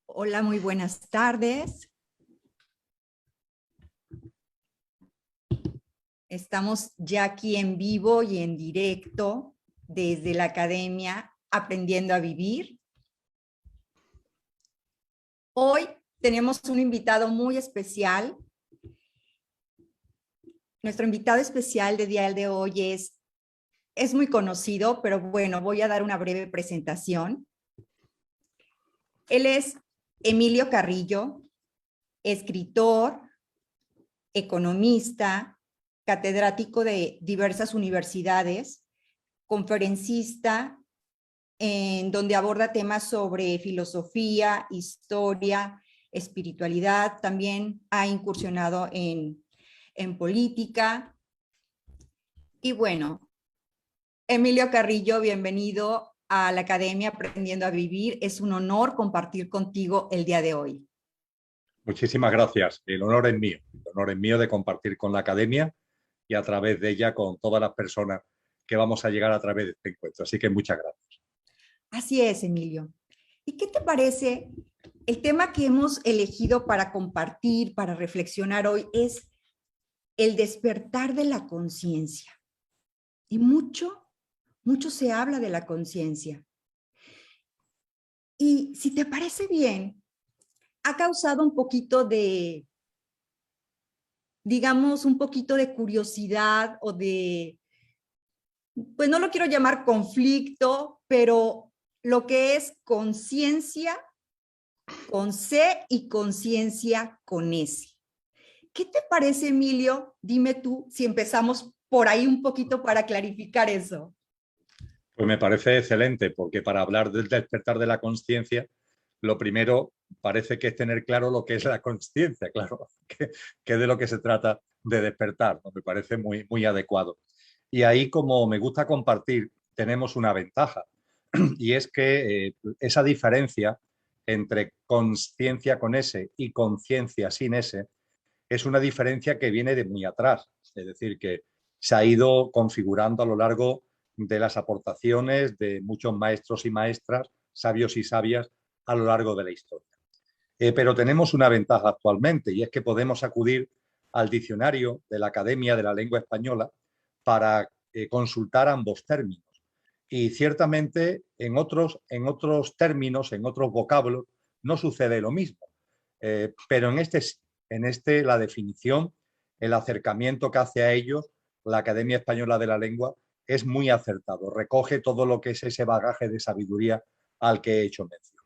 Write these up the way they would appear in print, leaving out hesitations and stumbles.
Hola, muy buenas tardes. Estamos ya aquí en vivo y en directo desde la Academia Aprendiendo a Vivir. Hoy tenemos un invitado muy especial. Nuestro invitado especial de día de hoy es muy conocido, pero bueno, voy a dar una breve presentación. Él es Emilio Carrillo, escritor, economista, catedrático de diversas universidades, conferencista en donde aborda temas sobre filosofía, historia, espiritualidad. También ha incursionado en política. Y bueno, Emilio Carrillo, bienvenido a la Academia Aprendiendo a Vivir. Es un honor compartir contigo el día de hoy. Muchísimas gracias. El honor es mío. El honor es mío de compartir con la Academia y a través de ella con todas las personas que vamos a llegar a través de este encuentro. Así que muchas gracias. Así es, Emilio. ¿Y qué te parece? El tema que hemos elegido para compartir, para reflexionar hoy es el despertar de la conciencia. Y mucho se habla de la conciencia. Y si te parece bien, ha causado un poquito de, digamos, un poquito de curiosidad o de, pues no lo quiero llamar conflicto, pero lo que es conciencia con C y conciencia con S. ¿Qué te parece, Emilio? Dime tú si empezamos por ahí un poquito para clarificar eso. Pues me parece excelente, porque para hablar del despertar de la conciencia, lo primero parece que es tener claro lo que es la conciencia, claro, que es de lo que se trata de despertar, ¿no? Me parece muy adecuado. Y ahí, como me gusta compartir, tenemos una ventaja, y es que esa diferencia entre conciencia con S y conciencia sin S es una diferencia que viene de muy atrás, es decir, que se ha ido configurando a lo largo de las aportaciones de muchos maestros y maestras, sabios y sabias a lo largo de la historia. Pero tenemos una ventaja actualmente, y es que podemos acudir al diccionario de la Academia de la Lengua Española para consultar ambos términos. Y ciertamente en otros términos, en otros vocablos, no sucede lo mismo. Pero en este la definición, el acercamiento que hace a ellos la Academia Española de la Lengua es muy acertado. Recoge todo lo que es ese bagaje de sabiduría al que he hecho mención.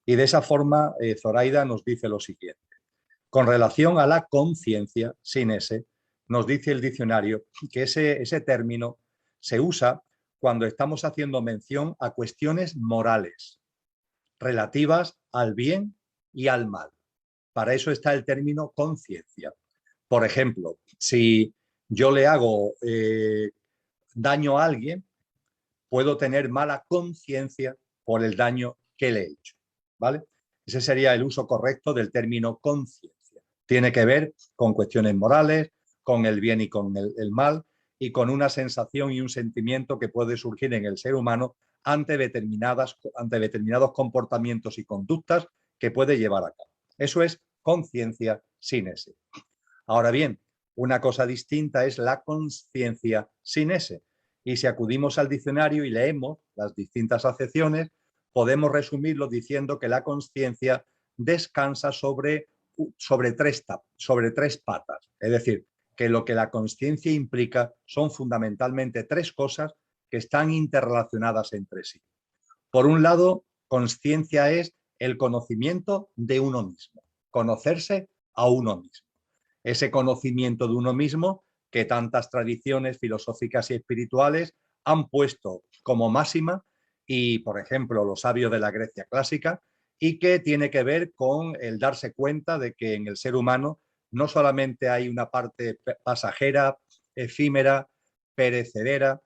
Y de esa forma, Zoraida nos dice lo siguiente. Con relación a la conciencia, sin ese, nos dice el diccionario que ese término se usa cuando estamos haciendo mención a cuestiones morales relativas al bien y al mal. Para eso está el término conciencia. Por ejemplo, si yo le hago daño a alguien, puedo tener mala conciencia por el daño que le he hecho, ¿vale? Ese sería el uso correcto del término conciencia. Tiene que ver con cuestiones morales, con el bien y con el mal, y con una sensación y un sentimiento que puede surgir en el ser humano ante determinados comportamientos y conductas que puede llevar a cabo. Eso es conciencia sin ese. Ahora bien, una cosa distinta es la conciencia sin ese. Y si acudimos al diccionario y leemos las distintas acepciones, podemos resumirlo diciendo que la conciencia descansa sobre tres patas. Es decir, que lo que la conciencia implica son fundamentalmente tres cosas que están interrelacionadas entre sí. Por un lado, conciencia es el conocimiento de uno mismo, conocerse a uno mismo. Ese conocimiento de uno mismo que tantas tradiciones filosóficas y espirituales han puesto como máxima, y por ejemplo los sabios de la Grecia clásica, y que tiene que ver con el darse cuenta de que en el ser humano no solamente hay una parte pasajera, efímera, perecedera,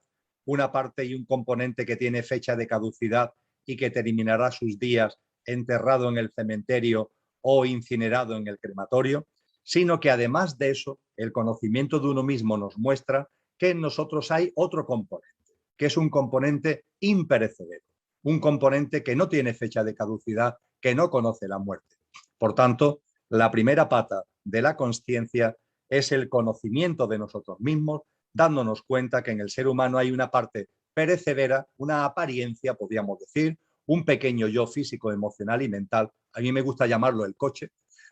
una parte y un componente que tiene fecha de caducidad y que terminará sus días enterrado en el cementerio o incinerado en el crematorio, sino que además de eso, el conocimiento de uno mismo nos muestra que en nosotros hay otro componente, que es un componente imperecedero, un componente que no tiene fecha de caducidad, que no conoce la muerte. Por tanto, la primera pata de la consciencia es el conocimiento de nosotros mismos, dándonos cuenta que en el ser humano hay una parte perecedera, una apariencia, podríamos decir, un pequeño yo físico, emocional y mental. A mí me gusta llamarlo el coche,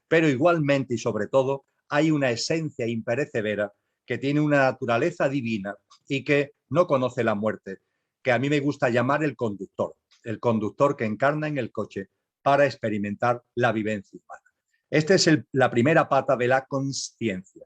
pero igualmente y sobre todo hay una esencia imperecedera que tiene una naturaleza divina y que no conoce la muerte, que a mí me gusta llamar el conductor que encarna en el coche para experimentar la vivencia humana. Esta es la primera pata de la consciencia.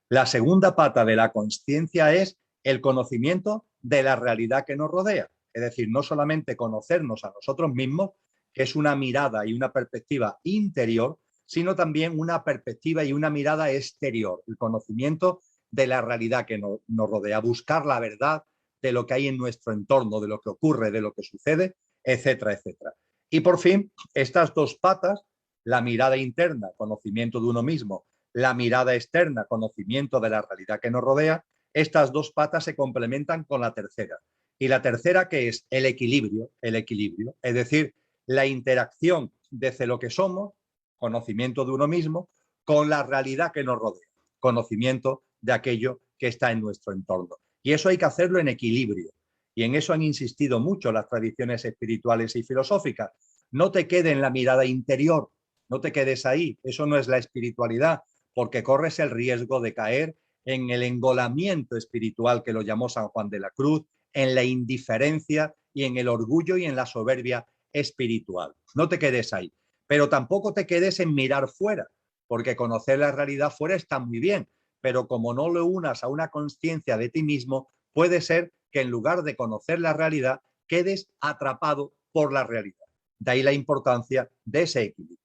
La segunda pata de la consciencia es el conocimiento de la realidad que nos rodea. Es decir, no solamente conocernos a nosotros mismos, que es una mirada y una perspectiva interior, sino también una perspectiva y una mirada exterior, el conocimiento de la realidad que nos rodea, buscar la verdad de lo que hay en nuestro entorno, de lo que ocurre, de lo que sucede, etcétera, etcétera. Y por fin, estas dos patas, la mirada interna, conocimiento de uno mismo, la mirada externa, conocimiento de la realidad que nos rodea, estas dos patas se complementan con la tercera. Y la tercera, que es el equilibrio, es decir, la interacción desde lo que somos, conocimiento de uno mismo, con la realidad que nos rodea, conocimiento de aquello que está en nuestro entorno. Y eso hay que hacerlo en equilibrio. Y en eso han insistido mucho las tradiciones espirituales y filosóficas. No te quedes en la mirada interior, no te quedes ahí. Eso no es la espiritualidad, porque corres el riesgo de caer en el engolamiento espiritual que lo llamó San Juan de la Cruz, en la indiferencia y en el orgullo y en la soberbia espiritual. No te quedes ahí, pero tampoco te quedes en mirar fuera, porque conocer la realidad fuera está muy bien, pero como no lo unas a una conciencia de ti mismo, puede ser que en lugar de conocer la realidad, quedes atrapado por la realidad. De ahí la importancia de ese equilibrio.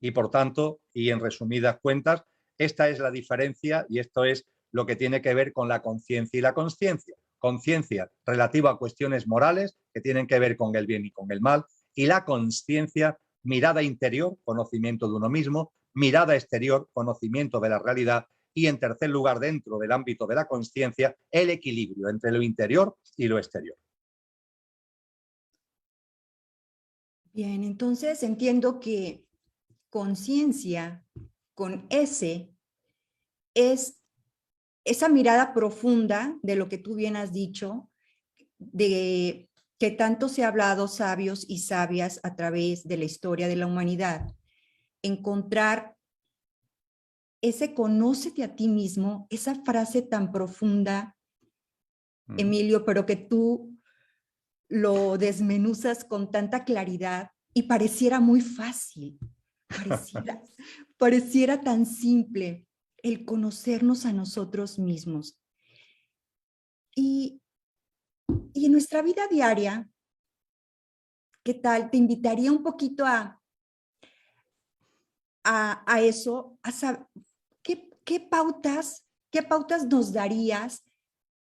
Y por tanto, y en resumidas cuentas, esta es la diferencia y esto es lo que tiene que ver con la conciencia y la consciencia. Conciencia relativa a cuestiones morales que tienen que ver con el bien y con el mal, y la consciencia, mirada interior, conocimiento de uno mismo, mirada exterior, conocimiento de la realidad, y en tercer lugar, dentro del ámbito de la consciencia, el equilibrio entre lo interior y lo exterior. Bien, entonces entiendo que conciencia con S es esa mirada profunda de lo que tú bien has dicho, de que tanto se ha hablado sabios y sabias a través de la historia de la humanidad. Encontrar ese conócete a ti mismo, esa frase tan profunda, Emilio, pero que tú lo desmenuzas con tanta claridad y pareciera muy fácil, pareciera tan simple el conocernos a nosotros mismos. Y en nuestra vida diaria, ¿qué tal? Te invitaría un poquito a eso, a saber, ¿qué pautas nos darías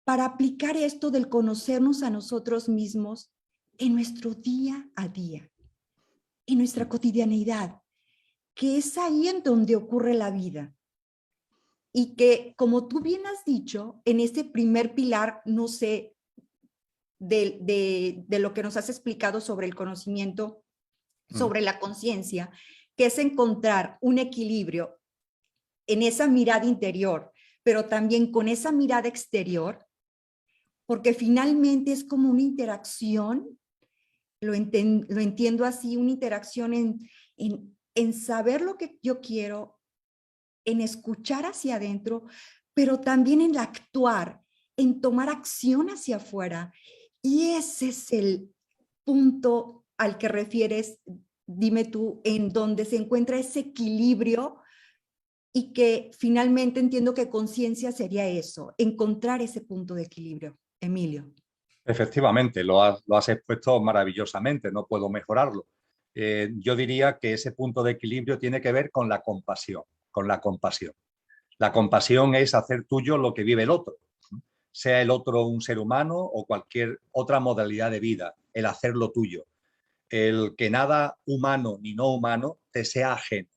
para aplicar esto del conocernos a nosotros mismos en nuestro día a día, en nuestra cotidianeidad, que es ahí en donde ocurre la vida? Y que, como tú bien has dicho, en ese primer pilar, no sé, de lo que nos has explicado sobre el conocimiento, sobre la conciencia, que es encontrar un equilibrio en esa mirada interior, pero también con esa mirada exterior, porque finalmente es como una interacción, lo entiendo así, una interacción en saber lo que yo quiero, en escuchar hacia adentro, pero también en actuar, en tomar acción hacia afuera. Y ese es el punto al que refieres, dime tú, en donde se encuentra ese equilibrio, y que finalmente entiendo que conciencia sería eso, encontrar ese punto de equilibrio. Emilio. Efectivamente, lo has expuesto maravillosamente, no puedo mejorarlo. Yo diría que ese punto de equilibrio tiene que ver con la compasión, con la compasión. La compasión es hacer tuyo lo que vive el otro, sea el otro un ser humano o cualquier otra modalidad de vida, el hacerlo tuyo. El que nada humano ni no humano te sea ajeno.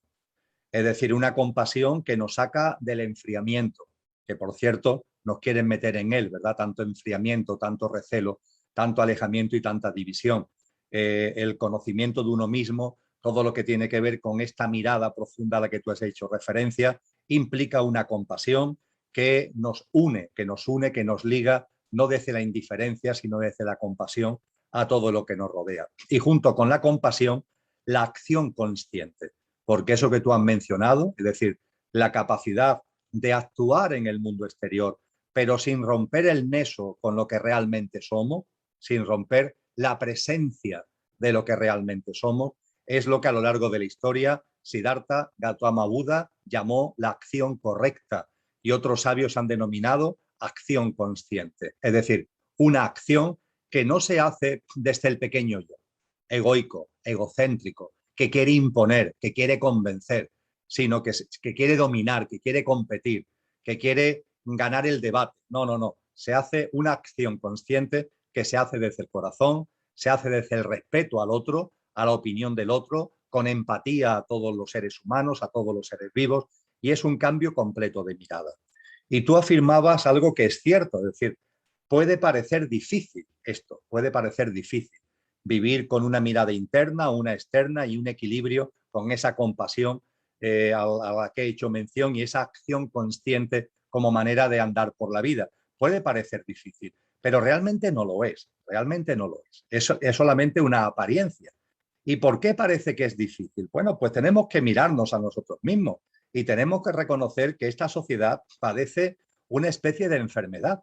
Es decir, una compasión que nos saca del enfriamiento, que por cierto nos quieren meter en él, ¿verdad? Tanto enfriamiento, tanto recelo, tanto alejamiento y tanta división. el conocimiento de uno mismo, todo lo que tiene que ver con esta mirada profunda a la que tú has hecho referencia, implica una compasión que nos une, que nos liga, no desde la indiferencia, sino desde la compasión a todo lo que nos rodea. Y junto con la compasión, la acción consciente, porque eso que tú has mencionado, es decir, la capacidad de actuar en el mundo exterior, pero sin romper el nexo con lo que realmente somos, sin romper la presencia de lo que realmente somos, es lo que a lo largo de la historia Siddhartha Gautama Buda llamó la acción correcta y otros sabios han denominado acción consciente. Es decir, una acción que no se hace desde el pequeño yo, egoico, egocéntrico, que quiere imponer, que quiere convencer, sino que quiere dominar, que quiere competir, que quiere ganar el debate. No, no, no. Se hace una acción consciente que se hace desde el corazón, se hace desde el respeto al otro, a la opinión del otro, con empatía a todos los seres humanos, a todos los seres vivos, y es un cambio completo de mirada. Y tú afirmabas algo que es cierto, es decir, puede parecer difícil esto, puede parecer difícil vivir con una mirada interna, una externa y un equilibrio con esa compasión a la que he hecho mención y esa acción consciente como manera de andar por la vida. Puede parecer difícil, pero realmente no lo es, realmente no lo es. Es solamente una apariencia. ¿Y por qué parece que es difícil? Bueno, pues tenemos que mirarnos a nosotros mismos y tenemos que reconocer que esta sociedad padece una especie de enfermedad.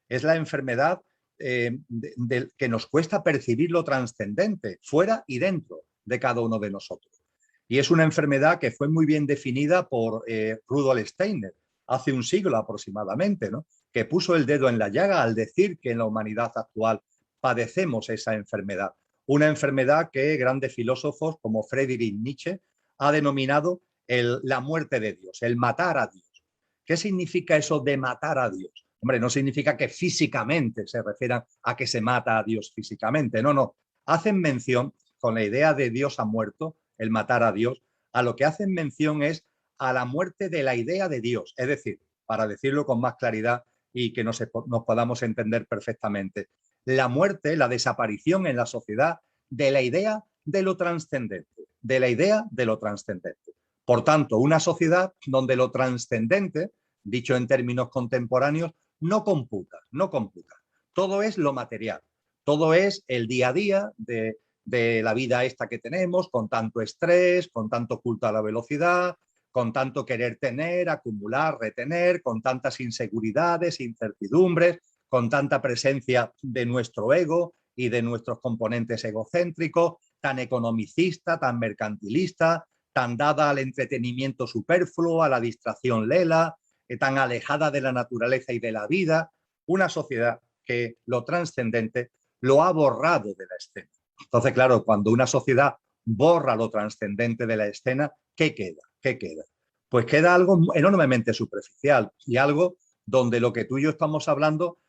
Es la enfermedad que nos cuesta percibir lo trascendente, fuera y dentro de cada uno de nosotros. Y es una enfermedad que fue muy bien definida por Rudolf Steiner hace un siglo aproximadamente, ¿no? Que puso el dedo en la llaga al decir que en la humanidad actual padecemos esa enfermedad. Una enfermedad que grandes filósofos como Friedrich Nietzsche ha denominado la muerte de Dios, el matar a Dios. ¿Qué significa eso de matar a Dios? Hombre, no significa que físicamente se refieran a que se mata a Dios físicamente, no, no. Hacen mención, con la idea de Dios ha muerto, el matar a Dios, a lo que hacen mención es a la muerte de la idea de Dios. Es decir, para decirlo con más claridad y que nos podamos entender perfectamente, la muerte, la desaparición en la sociedad de la idea de lo trascendente, de la idea de lo trascendente. Por tanto, una sociedad donde lo trascendente, dicho en términos contemporáneos, no computa, no computa. Todo es lo material, todo es el día a día de la vida esta que tenemos, con tanto estrés, con tanto culto a la velocidad, con tanto querer tener, acumular, retener, con tantas inseguridades, incertidumbres, con tanta presencia de nuestro ego y de nuestros componentes egocéntricos, tan economicista, tan mercantilista, tan dada al entretenimiento superfluo, a la distracción lela, tan alejada de la naturaleza y de la vida, una sociedad que lo trascendente lo ha borrado de la escena. Entonces, claro, cuando una sociedad borra lo trascendente de la escena, ¿qué queda? ¿Qué queda? Pues queda algo enormemente superficial y algo donde lo que tú y yo estamos hablando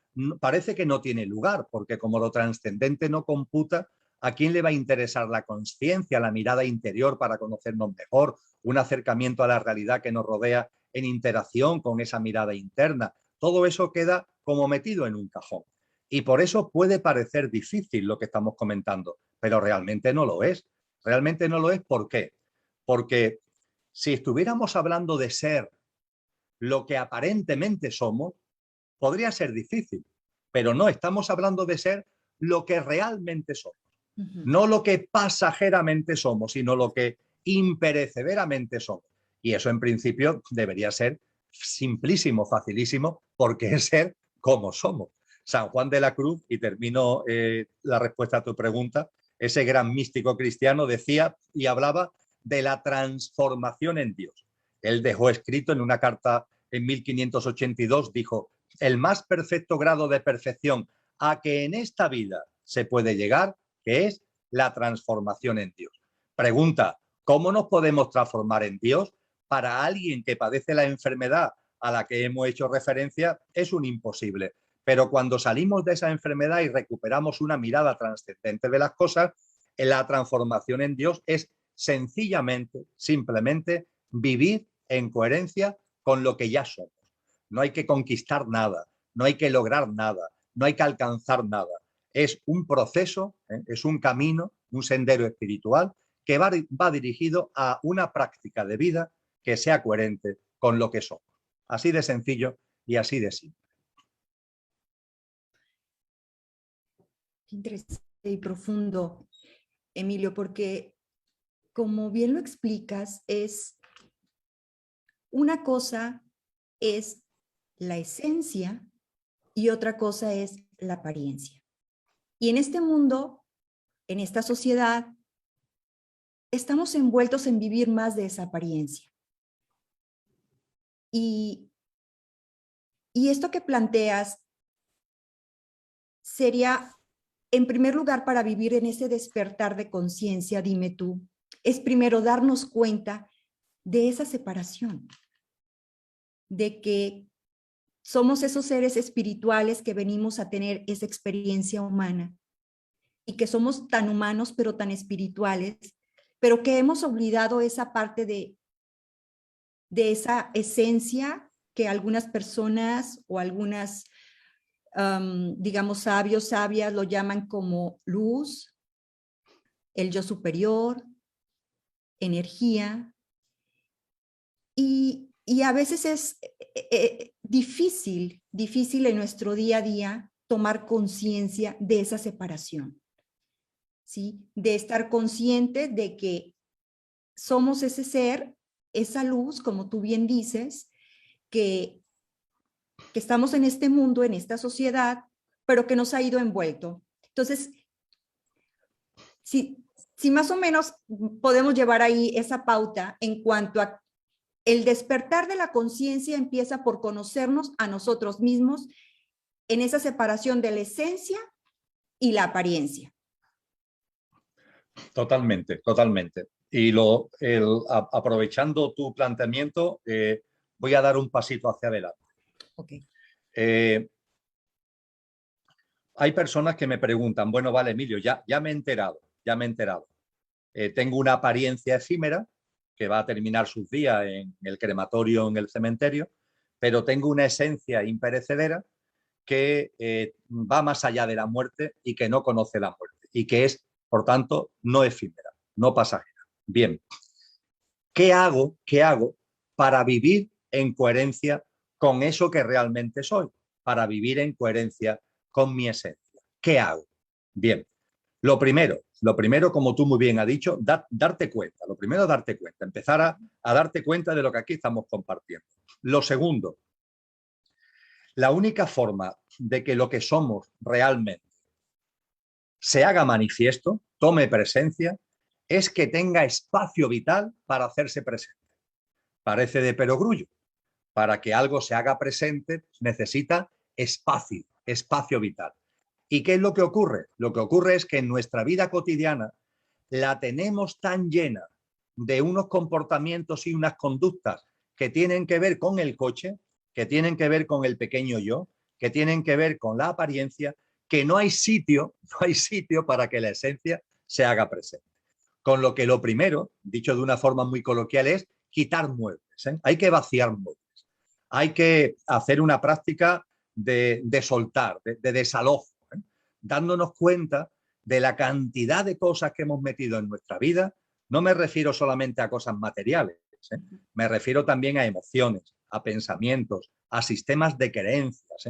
parece que no tiene lugar, porque como lo trascendente no computa, ¿a quién le va a interesar la conciencia, la mirada interior para conocernos mejor, un acercamiento a la realidad que nos rodea en interacción con esa mirada interna? Todo eso queda como metido en un cajón. Y por eso puede parecer difícil lo que estamos comentando, pero realmente no lo es. Realmente no lo es, ¿por qué? Porque si estuviéramos hablando de ser lo que aparentemente somos, podría ser difícil, pero no, estamos hablando de ser lo que realmente somos. No lo que pasajeramente somos, sino lo que imperecederamente somos. Y eso en principio debería ser simplísimo, facilísimo, porque es ser como somos. San Juan de la Cruz, y termino la respuesta a tu pregunta, ese gran místico cristiano decía y hablaba de la transformación en Dios. Él dejó escrito en una carta en 1582, dijo, el más perfecto grado de perfección a que en esta vida se puede llegar, que es la transformación en Dios. Pregunta, ¿cómo nos podemos transformar en Dios? Para alguien que padece la enfermedad a la que hemos hecho referencia, es un imposible. Pero cuando salimos de esa enfermedad y recuperamos una mirada trascendente de las cosas, la transformación en Dios es sencillamente, simplemente, vivir en coherencia con lo que ya somos. No hay que conquistar nada, no hay que lograr nada, no hay que alcanzar nada. Es un proceso, es un camino, un sendero espiritual que va dirigido a una práctica de vida que sea coherente con lo que somos. Así de sencillo y así de simple. Interesante y profundo, Emilio, porque como bien lo explicas, una cosa es la esencia y otra cosa es la apariencia. Y en este mundo, en esta sociedad, estamos envueltos en vivir más de esa apariencia. Y esto que planteas sería, en primer lugar, para vivir en ese despertar de conciencia, dime tú, es primero darnos cuenta de esa separación, de que somos esos seres espirituales que venimos a tener esa experiencia humana y que somos tan humanos pero tan espirituales, pero que hemos olvidado esa parte de esa esencia que algunas personas o algunas, digamos, sabios, sabias lo llaman como luz, el yo superior, energía. Y a veces es difícil en nuestro día a día tomar conciencia de esa separación, ¿sí? De estar consciente de que somos ese ser, esa luz, como tú bien dices, que estamos en este mundo, en esta sociedad, pero que nos ha ido envuelto. Entonces, si más o menos podemos llevar ahí esa pauta en cuanto a el despertar de la conciencia empieza por conocernos a nosotros mismos en esa separación de la esencia y la apariencia. Totalmente, totalmente. Y aprovechando tu planteamiento, voy a dar un pasito hacia adelante. Okay. Hay personas que me preguntan, bueno, vale, Emilio, ya me he enterado, ya me he enterado. Tengo una apariencia efímera que va a terminar sus días en el crematorio, en el cementerio, pero tengo una esencia imperecedera que va más allá de la muerte y que no conoce la muerte y que es, por tanto, no efímera, no pasajera. Bien, ¿qué hago para vivir en coherencia con eso que realmente soy? Para vivir en coherencia con mi esencia. ¿Qué hago? Bien, lo primero, como tú muy bien has dicho, darte cuenta. Lo primero, darte cuenta, empezar a darte cuenta de lo que aquí estamos compartiendo. Lo segundo, la única forma de que lo que somos realmente se haga manifiesto, tome presencia, es que tenga espacio vital para hacerse presente. Parece de perogrullo. Para que algo se haga presente necesita espacio vital. ¿Y qué es lo que ocurre? Lo que ocurre es que en nuestra vida cotidiana la tenemos tan llena de unos comportamientos y unas conductas que tienen que ver con el coche, que tienen que ver con el pequeño yo, que tienen que ver con la apariencia, que no hay sitio para que la esencia se haga presente. Con lo que lo primero, dicho de una forma muy coloquial, es quitar muebles. Hay que vaciar muebles. Hay que hacer una práctica de soltar, de desalojo, dándonos cuenta de la cantidad de cosas que hemos metido en nuestra vida. No me refiero solamente a cosas materiales, me refiero también a emociones, a pensamientos, a sistemas de creencias,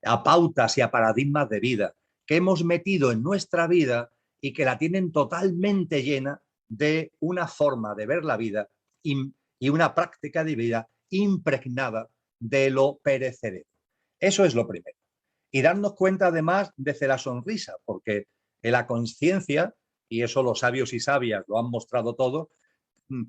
a pautas y a paradigmas de vida que hemos metido en nuestra vida y que la tienen totalmente llena de una forma de ver la vida y una práctica de vida impregnada de lo perecedero. Eso es lo primero. Y darnos cuenta además desde la sonrisa, porque en la conciencia, y eso los sabios y sabias lo han mostrado todo,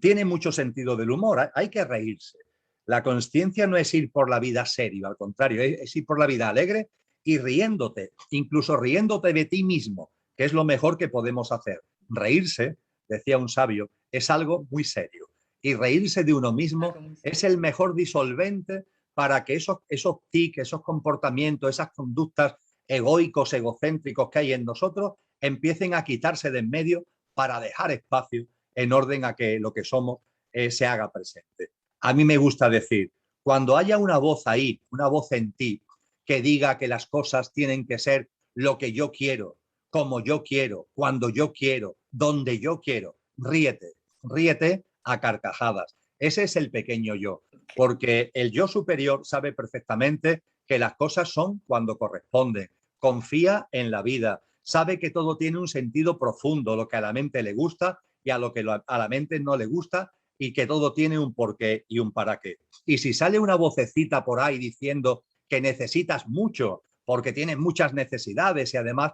tiene mucho sentido del humor, hay que reírse. La conciencia no es ir por la vida serio, al contrario, es ir por la vida alegre y riéndote, incluso riéndote de ti mismo, que es lo mejor que podemos hacer. Reírse, decía un sabio, es algo muy serio. Y reírse de uno mismo es el mejor disolvente para que esos tics, esos comportamientos, esas conductas egoicos, egocéntricos que hay en nosotros, empiecen a quitarse de en medio para dejar espacio en orden a que lo que somos se haga presente. A mí me gusta decir, cuando haya una voz ahí, una voz en ti, que diga que las cosas tienen que ser lo que yo quiero, como yo quiero, cuando yo quiero, donde yo quiero. Ríete, ríete a carcajadas. Ese es el pequeño yo, porque el yo superior sabe perfectamente que las cosas son cuando corresponden. Confía en la vida, sabe que todo tiene un sentido profundo, lo que a la mente le gusta y a lo que a la mente no le gusta, y que todo tiene un porqué y un para qué. Y si sale una vocecita por ahí diciendo que necesitas mucho, porque tienes muchas necesidades y además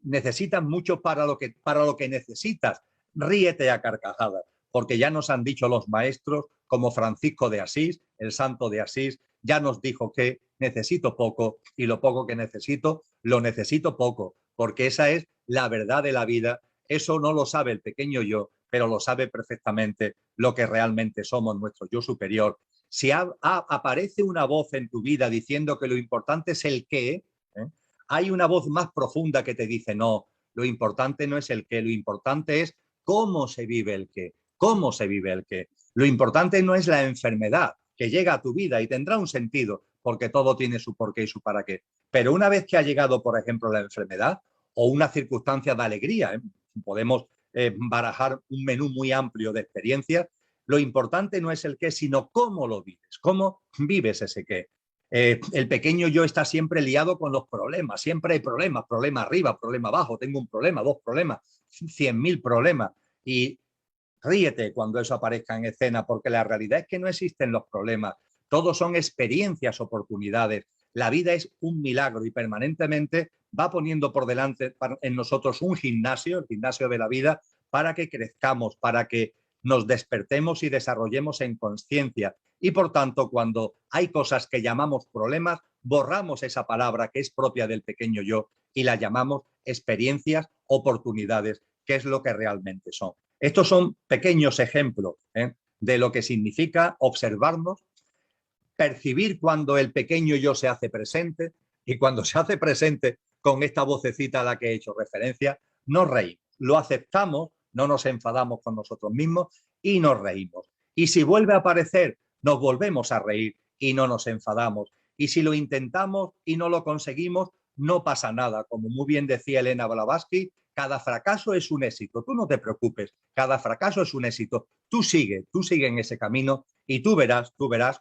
necesitas mucho para lo que necesitas, ríete a carcajadas, porque ya nos han dicho los maestros como Francisco de Asís, el santo de Asís, ya nos dijo que necesito poco y lo poco que necesito, lo necesito poco, porque esa es la verdad de la vida. Eso no lo sabe el pequeño yo, pero lo sabe perfectamente lo que realmente somos, nuestro yo superior. Si aparece una voz en tu vida diciendo que lo importante es el qué, hay una voz más profunda que te dice no, lo importante no es el qué, lo importante es cómo se vive el qué, cómo se vive el qué. Lo importante no es la enfermedad que llega a tu vida y tendrá un sentido porque todo tiene su porqué y su para qué. Pero una vez que ha llegado, por ejemplo, la enfermedad o una circunstancia de alegría, podemos barajar un menú muy amplio de experiencias, lo importante no es el qué, sino cómo lo vives, cómo vives ese qué. El pequeño yo está siempre liado con los problemas, siempre hay problemas, problema arriba, problema abajo, tengo un problema, dos problemas, 100.000 problemas. Y ríete cuando eso aparezca en escena, porque la realidad es que no existen los problemas, todos son experiencias, oportunidades. La vida es un milagro y permanentemente va poniendo por delante en nosotros un gimnasio, el gimnasio de la vida, para que crezcamos, para que nos despertemos y desarrollemos en conciencia. Y por tanto, cuando hay cosas que llamamos problemas, borramos esa palabra que es propia del pequeño yo y la llamamos experiencias, oportunidades, que es lo que realmente son. Estos son pequeños ejemplos de lo que significa observarnos, percibir cuando el pequeño yo se hace presente, y cuando se hace presente con esta vocecita a la que he hecho referencia, nos reímos, lo aceptamos, no nos enfadamos con nosotros mismos y nos reímos. Y si vuelve a aparecer, nos volvemos a reír y no nos enfadamos. Y si lo intentamos y no lo conseguimos, no pasa nada. Como muy bien decía Elena Blavatsky, cada fracaso es un éxito. Tú no te preocupes, cada fracaso es un éxito. Tú sigue en ese camino y tú verás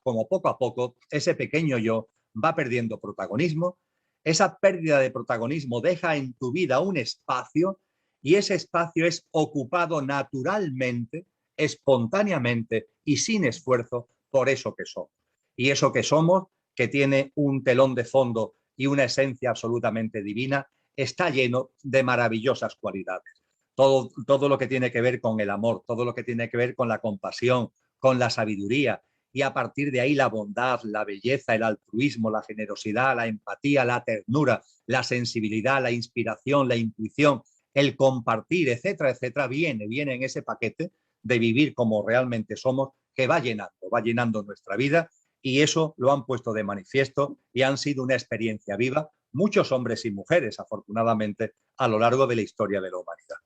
como poco a poco ese pequeño yo va perdiendo protagonismo. Esa pérdida de protagonismo deja en tu vida un espacio y ese espacio es ocupado naturalmente, espontáneamente y sin esfuerzo por eso que somos. Y eso que somos, que tiene un telón de fondo y una esencia absolutamente divina, está lleno de maravillosas cualidades. Todo lo que tiene que ver con el amor, todo lo que tiene que ver con la compasión, con la sabiduría, y a partir de ahí la bondad, la belleza, el altruismo, la generosidad, la empatía, la ternura, la sensibilidad, la inspiración, la intuición, el compartir, etcétera, etcétera, viene en ese paquete de vivir como realmente somos, que va llenando nuestra vida, y eso lo han puesto de manifiesto y han sido una experiencia viva muchos hombres y mujeres, afortunadamente, a lo largo de la historia de la humanidad.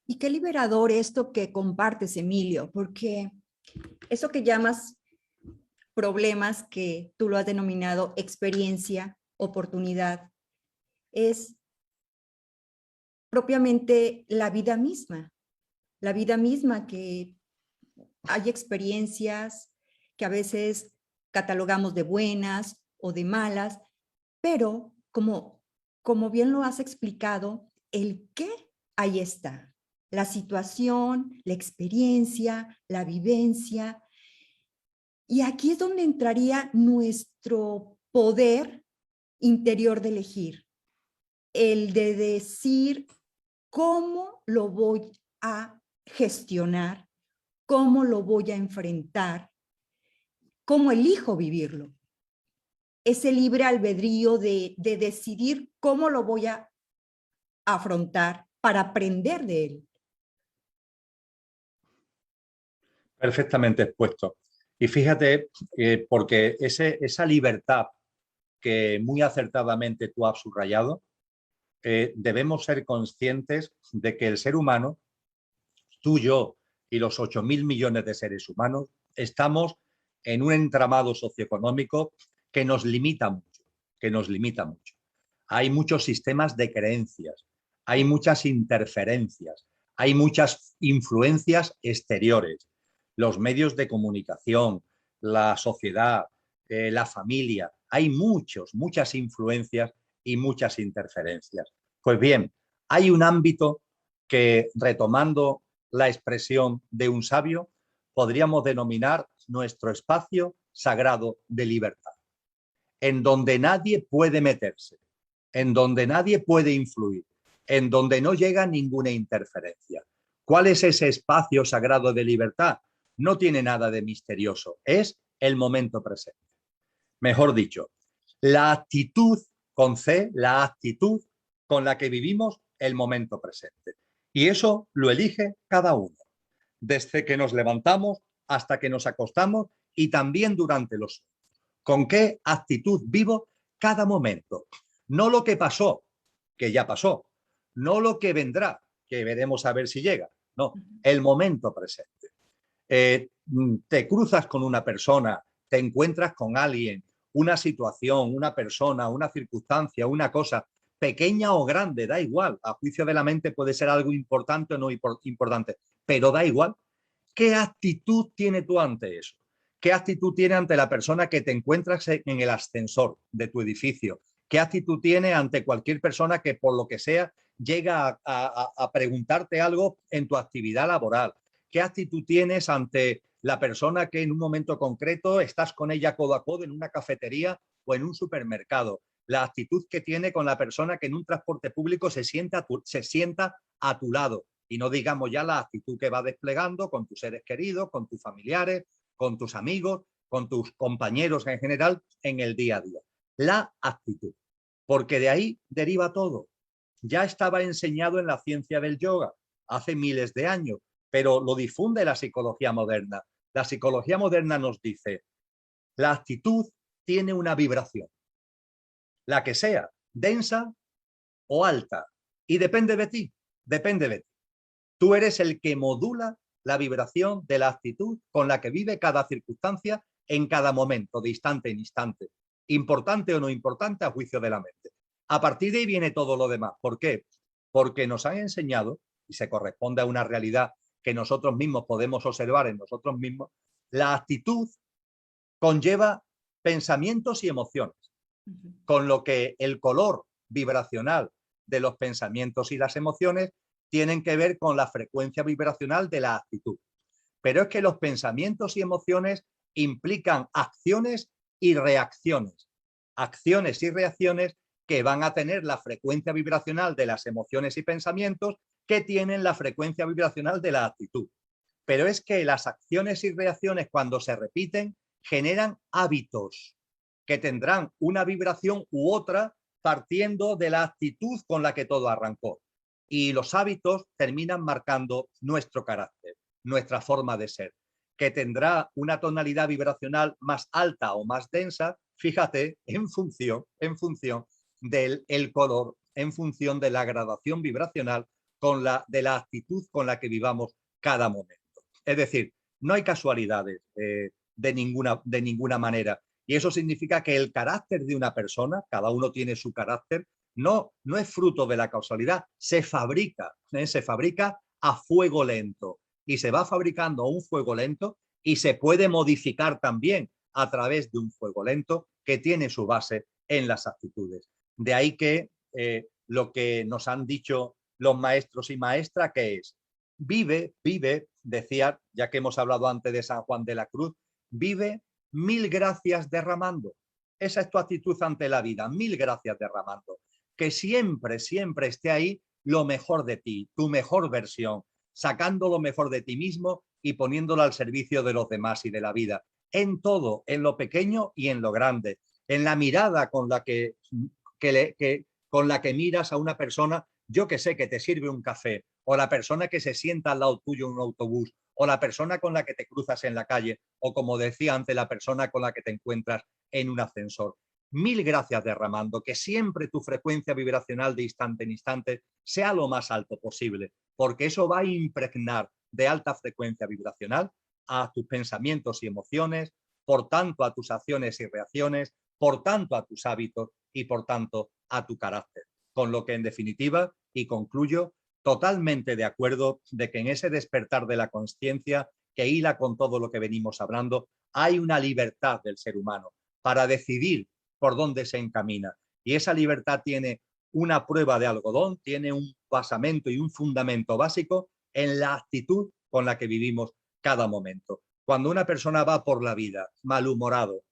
Y qué liberador esto que compartes, Emilio, porque eso que llamas problemas, que tú lo has denominado experiencia, oportunidad, es propiamente la vida misma que hay experiencias que a veces catalogamos de buenas o de malas, pero como bien lo has explicado, el qué ahí está. La situación, la experiencia, la vivencia. Y aquí es donde entraría nuestro poder interior de elegir, el de decir cómo lo voy a gestionar, cómo lo voy a enfrentar, cómo elijo vivirlo. Ese libre albedrío de decidir cómo lo voy a afrontar para aprender de él. Perfectamente expuesto. Y fíjate, porque esa libertad que muy acertadamente tú has subrayado, debemos ser conscientes de que el ser humano, tú, yo y los 8.000 millones de seres humanos, estamos en un entramado socioeconómico que nos limita mucho. que nos limita mucho. Hay muchos sistemas de creencias, hay muchas interferencias, hay muchas influencias exteriores, los medios de comunicación, la sociedad, la familia, hay muchas influencias y muchas interferencias. Pues bien, hay un ámbito que, retomando la expresión de un sabio, podríamos denominar nuestro espacio sagrado de libertad, en donde nadie puede meterse, en donde nadie puede influir, en donde no llega ninguna interferencia. ¿Cuál es ese espacio sagrado de libertad? No tiene nada de misterioso, es el momento presente. Mejor dicho, la actitud con C, la actitud con la que vivimos el momento presente. Y eso lo elige cada uno, desde que nos levantamos hasta que nos acostamos y también durante los sueños. ¿Con qué actitud vivo cada momento? No lo que pasó, que ya pasó, no lo que vendrá, que veremos a ver si llega, no, el momento presente. Te cruzas con una persona, te encuentras con alguien, una situación, una persona, una circunstancia, una cosa, pequeña o grande, da igual, a juicio de la mente puede ser algo importante o no importante, pero da igual. ¿Qué actitud tienes tú ante eso? ¿Qué actitud tienes ante la persona que te encuentras en el ascensor de tu edificio? ¿Qué actitud tienes ante cualquier persona que, por lo que sea, llega a preguntarte algo en tu actividad laboral? ¿Qué actitud tienes ante la persona que en un momento concreto estás con ella codo a codo en una cafetería o en un supermercado? La actitud que tiene con la persona que en un transporte público se sienta a tu lado. Y no digamos ya la actitud que va desplegando con tus seres queridos, con tus familiares, con tus amigos, con tus compañeros en general en el día a día. La actitud, porque de ahí deriva todo. Ya estaba enseñado en la ciencia del yoga hace miles de años, pero lo difunde la psicología moderna. La psicología moderna nos dice, la actitud tiene una vibración, la que sea, densa o alta, y depende de ti, depende de ti. Tú eres el que modula la vibración de la actitud con la que vive cada circunstancia en cada momento, de instante en instante. Importante o no importante a juicio de la mente. A partir de ahí viene todo lo demás. ¿Por qué? Porque nos han enseñado, y se corresponde a una realidad que nosotros mismos podemos observar en nosotros mismos, la actitud conlleva pensamientos y emociones, con lo que el color vibracional de los pensamientos y las emociones tienen que ver con la frecuencia vibracional de la actitud. Pero es que los pensamientos y emociones implican acciones y reacciones. Acciones y reacciones que van a tener la frecuencia vibracional de las emociones y pensamientos que tienen la frecuencia vibracional de la actitud. Pero es que las acciones y reacciones, cuando se repiten, generan hábitos que tendrán una vibración u otra partiendo de la actitud con la que todo arrancó. Y los hábitos terminan marcando nuestro carácter, nuestra forma de ser, que tendrá una tonalidad vibracional más alta o más densa, fíjate, en función del color, en función de la gradación vibracional de la actitud con la que vivamos cada momento. Es decir, no hay casualidades de ninguna manera. Y eso significa que el carácter de una persona, cada uno tiene su carácter, no es fruto de la causalidad, se fabrica a fuego lento y se va fabricando a un fuego lento y se puede modificar también a través de un fuego lento que tiene su base en las actitudes. De ahí que lo que nos han dicho los maestros y maestras, que es vive, decía, ya que hemos hablado antes de San Juan de la Cruz, vive 1000 gracias derramando. Esa es tu actitud ante la vida, 1000 gracias derramando. Que siempre, siempre esté ahí lo mejor de ti, tu mejor versión, sacando lo mejor de ti mismo y poniéndolo al servicio de los demás y de la vida. En todo, en lo pequeño y en lo grande. En la mirada con la que miras a una persona, yo que sé, que te sirve un café, o la persona que se sienta al lado tuyo en un autobús, o la persona con la que te cruzas en la calle, o como decía antes, la persona con la que te encuentras en un ascensor. 1000 gracias derramando, que siempre tu frecuencia vibracional de instante en instante sea lo más alto posible, porque eso va a impregnar de alta frecuencia vibracional a tus pensamientos y emociones, por tanto a tus acciones y reacciones, por tanto a tus hábitos y por tanto a tu carácter. Con lo que en definitiva, y concluyo, totalmente de acuerdo de que en ese despertar de la consciencia que hila con todo lo que venimos hablando, hay una libertad del ser humano para decidir por dónde se encamina. Y esa libertad tiene una prueba de algodón, tiene un basamento y un fundamento básico en la actitud con la que vivimos cada momento. Cuando una persona va por la vida malhumorado,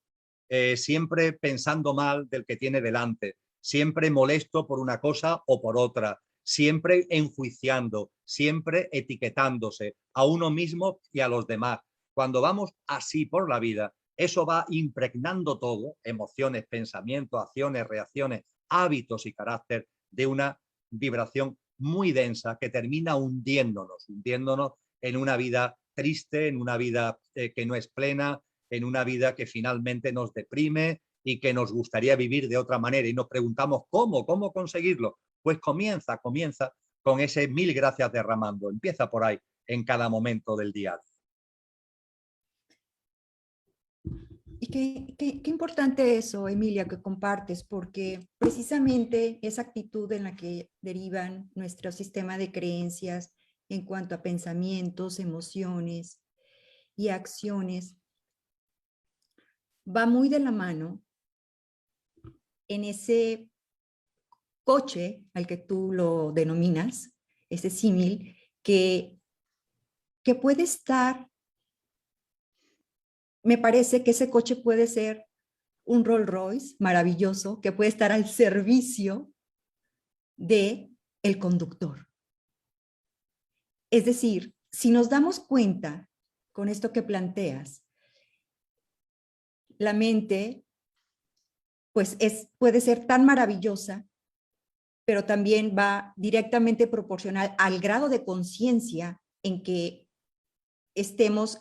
siempre pensando mal del que tiene delante, siempre molesto por una cosa o por otra, siempre enjuiciando, siempre etiquetándose a uno mismo y a los demás. Cuando vamos así por la vida, eso va impregnando todo, emociones, pensamientos, acciones, reacciones, hábitos y carácter de una vibración muy densa que termina hundiéndonos en una vida triste, en una vida que no es plena, en una vida que finalmente nos deprime y que nos gustaría vivir de otra manera. Y nos preguntamos cómo conseguirlo. Pues comienza con ese mil gracias derramando. Empieza por ahí en cada momento del día. Y qué importante eso, Emilia, que compartes, porque precisamente esa actitud en la que derivan nuestro sistema de creencias en cuanto a pensamientos, emociones y acciones va muy de la mano en ese coche al que tú lo denominas, ese símil, que puede estar, me parece que ese coche puede ser un Rolls Royce maravilloso que puede estar al servicio de el conductor. Es decir, si nos damos cuenta con esto que planteas, la mente pues puede ser tan maravillosa, pero también va directamente proporcional al grado de conciencia en que estemos,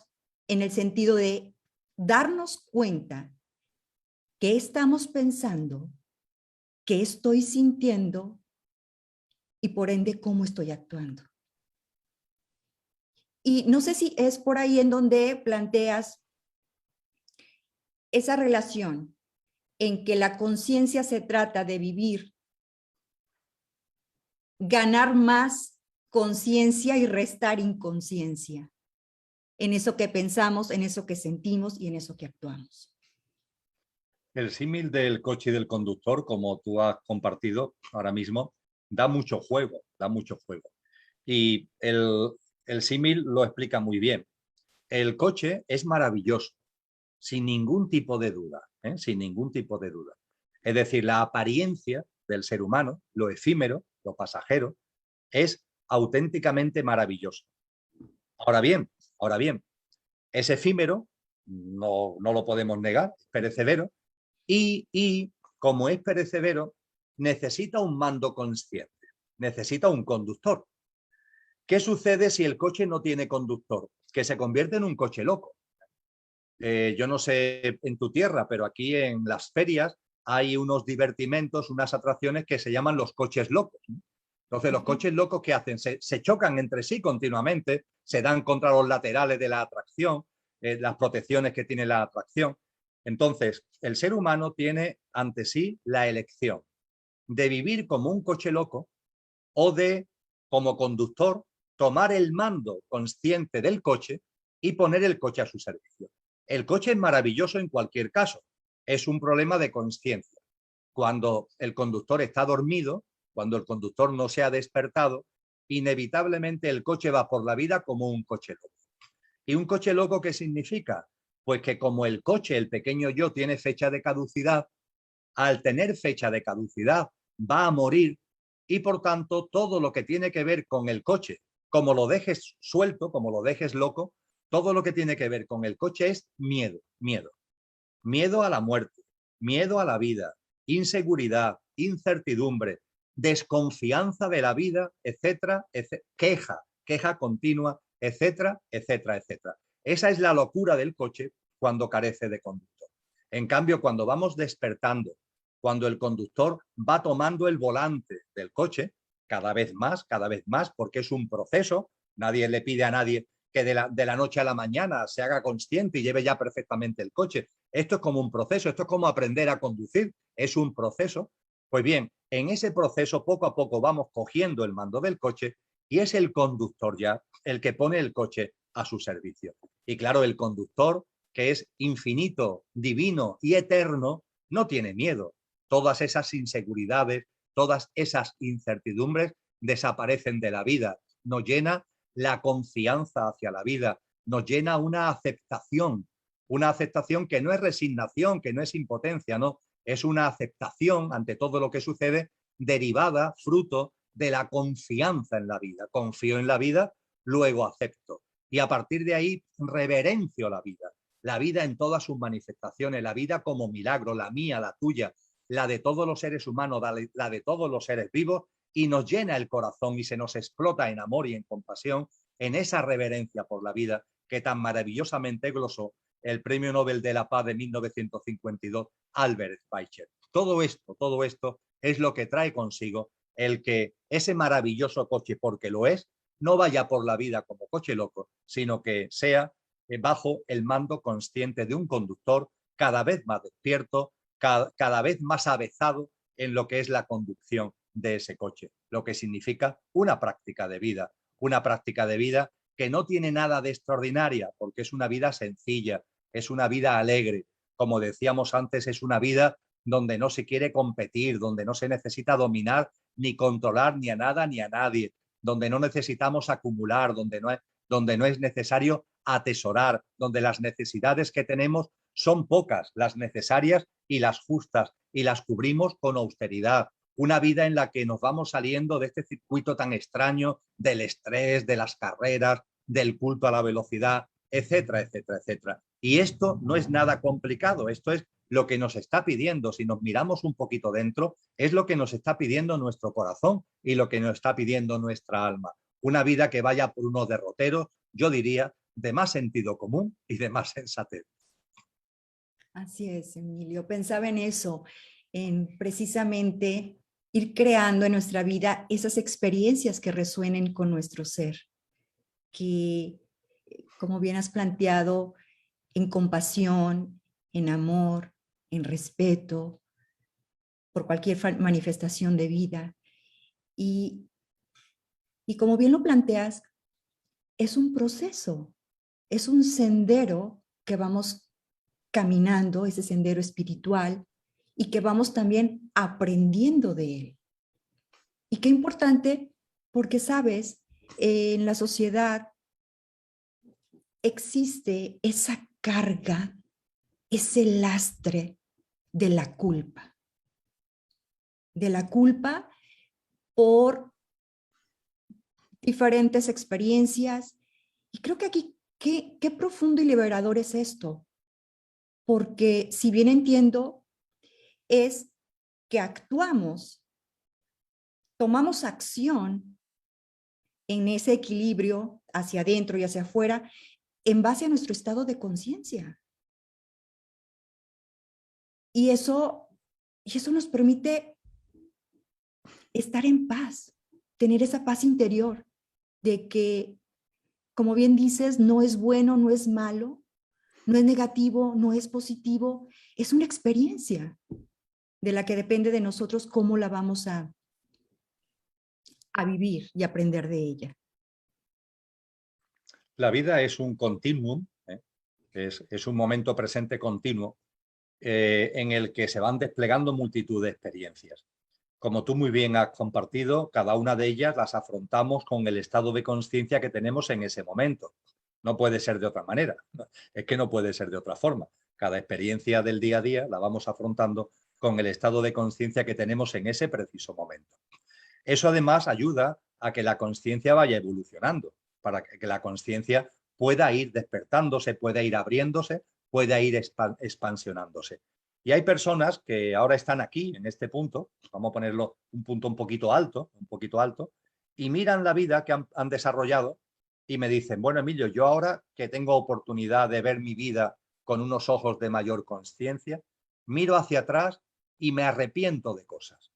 en el sentido de darnos cuenta qué estamos pensando, qué estoy sintiendo y por ende cómo estoy actuando. Y no sé si es por ahí en donde planteas esa relación en que la conciencia se trata de vivir, ganar más conciencia y restar inconsciencia en eso que pensamos, en eso que sentimos y en eso que actuamos. El símil del coche y del conductor, como tú has compartido ahora mismo, da mucho juego, da mucho juego. Y el símil lo explica muy bien. El coche es maravilloso, sin ningún tipo de duda, sin ningún tipo de duda. Es decir, la apariencia del ser humano, lo efímero, lo pasajero, es auténticamente maravilloso. Ahora bien, es efímero, no lo podemos negar, es perecedero, y como es perecedero, necesita un mando consciente, necesita un conductor. ¿Qué sucede si el coche no tiene conductor? Que se convierte en un coche loco. Yo no sé en tu tierra, pero aquí en las ferias hay unos divertimentos, unas atracciones que se llaman los coches locos. Entonces, los coches locos, ¿qué hacen? Se chocan entre sí continuamente, se dan contra los laterales de la atracción, las protecciones que tiene la atracción. Entonces, el ser humano tiene ante sí la elección de vivir como un coche loco o de, como conductor, tomar el mando consciente del coche y poner el coche a su servicio. El coche es maravilloso en cualquier caso, es un problema de conciencia. Cuando el conductor está dormido, cuando el conductor no se ha despertado, inevitablemente el coche va por la vida como un coche loco. ¿Y un coche loco qué significa? Pues que como el coche, el pequeño yo, tiene fecha de caducidad, al tener fecha de caducidad va a morir y por tanto todo lo que tiene que ver con el coche, como lo dejes suelto, como lo dejes loco, todo lo que tiene que ver con el coche es miedo, miedo. Miedo a la muerte, miedo a la vida, inseguridad, incertidumbre, desconfianza de la vida, etcétera, etcétera, queja continua, etcétera, etcétera, etcétera. Esa es la locura del coche cuando carece de conductor. En cambio, cuando vamos despertando, cuando el conductor va tomando el volante del coche, cada vez más, porque es un proceso, nadie le pide a nadie que de la noche a la mañana se haga consciente y lleve ya perfectamente el coche. Esto es como un proceso, esto es como aprender a conducir, es un proceso. Pues bien, en ese proceso poco a poco vamos cogiendo el mando del coche y es el conductor ya el que pone el coche a su servicio. Y claro, el conductor, que es infinito, divino y eterno, no tiene miedo. Todas esas inseguridades, todas esas incertidumbres desaparecen de la vida. Nos llena la confianza hacia la vida, nos llena una aceptación que no es resignación, que no es impotencia, no, es una aceptación ante todo lo que sucede derivada, fruto de la confianza en la vida. Confío en la vida, luego acepto. Y a partir de ahí reverencio la vida en todas sus manifestaciones, la vida como milagro, la mía, la tuya, la de todos los seres humanos, la de todos los seres vivos, y nos llena el corazón y se nos explota en amor y en compasión, en esa reverencia por la vida que tan maravillosamente glosó el Premio Nobel de la Paz de 1952, Albert Schweitzer. Todo esto es lo que trae consigo el que ese maravilloso coche, porque lo es, no vaya por la vida como coche loco, sino que sea bajo el mando consciente de un conductor cada vez más despierto, cada vez más avezado en lo que es la conducción de ese coche, lo que significa una práctica de vida que no tiene nada de extraordinaria, porque es una vida sencilla, es una vida alegre. Como decíamos antes, es una vida donde no se quiere competir, donde no se necesita dominar ni controlar ni a nada ni a nadie, donde no necesitamos acumular, donde no es necesario atesorar, donde las necesidades que tenemos son pocas, las necesarias y las justas, y las cubrimos con austeridad. Una vida en la que nos vamos saliendo de este circuito tan extraño del estrés, de las carreras, del culto a la velocidad, etcétera, etcétera, etcétera. Y esto no es nada complicado, esto es lo que nos está pidiendo, si nos miramos un poquito dentro, es lo que nos está pidiendo nuestro corazón y lo que nos está pidiendo nuestra alma. Una vida que vaya por unos derroteros, yo diría, de más sentido común y de más sensatez. Así es, Emilio. Pensaba en eso, en precisamente ir creando en nuestra vida esas experiencias que resuenen con nuestro ser, que, como bien has planteado, en compasión, en amor, en respeto, por cualquier manifestación de vida. Y como bien lo planteas, es un proceso, es un sendero que vamos caminando, ese sendero espiritual, y que vamos también aprendiendo de él. Y qué importante, porque sabes, en la sociedad existe esa carga, ese lastre de la culpa por diferentes experiencias. Y creo que aquí, qué profundo y liberador es esto, porque si bien entiendo, es que actuamos, tomamos acción en ese equilibrio hacia adentro y hacia afuera en base a nuestro estado de conciencia. Y eso nos permite estar en paz, tener esa paz interior de que, como bien dices, no es bueno, no es malo, no es negativo, no es positivo, es una experiencia de la que depende de nosotros cómo la vamos a vivir y aprender de ella. La vida es un continuum, es un momento presente continuo en el que se van desplegando multitud de experiencias. Como tú muy bien has compartido, cada una de ellas las afrontamos con el estado de conciencia que tenemos en ese momento. No puede ser de otra manera, es que no puede ser de otra forma. Cada experiencia del día a día la vamos afrontando con el estado de conciencia que tenemos en ese preciso momento. Eso además ayuda a que la conciencia vaya evolucionando, para que la conciencia pueda ir despertándose, pueda ir abriéndose, pueda ir expansionándose. Y hay personas que ahora están aquí, en este punto, vamos a ponerlo un punto un poquito alto, y miran la vida que han desarrollado y me dicen, bueno, Emilio, yo ahora que tengo oportunidad de ver mi vida con unos ojos de mayor conciencia, miro hacia atrás y me arrepiento de cosas.